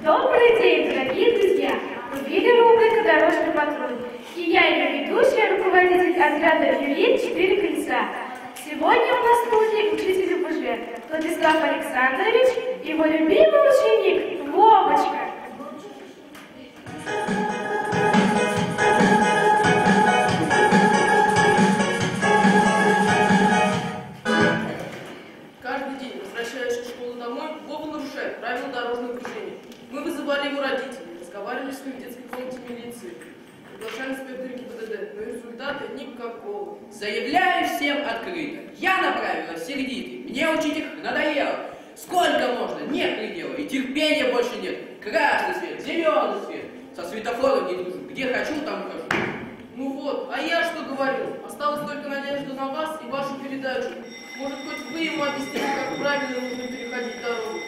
Добрый день, дорогие друзья! В эфире рубрика «Дорожный патруль». И я ее ведущая, руководитель отряда «Юрий 4 колеса». Сегодня у нас в студии учитель УПЖ Владислав Александрович и его любимый ученик Вовочка. Каждый день, возвращаясь из школы домой, Вова нарушает правила дорожного движения. Мы вызывали его родителей, разговаривали с ним в детской комнате милиции, приглашали инспектора ГИБДД, но результата никакого. Заявляю всем открыто. Я направила сердитый. Мне учить их надоело. Сколько можно? Нет предела. И терпения больше нет. Красный свет, зеленый свет. Со светофором не дружу. Где хочу, там и хожу. Ну вот, а я что говорю? Осталась только надежда на вас и вашу передачу. Может, хоть вы ему объясните, как правильно нужно переходить дорогу.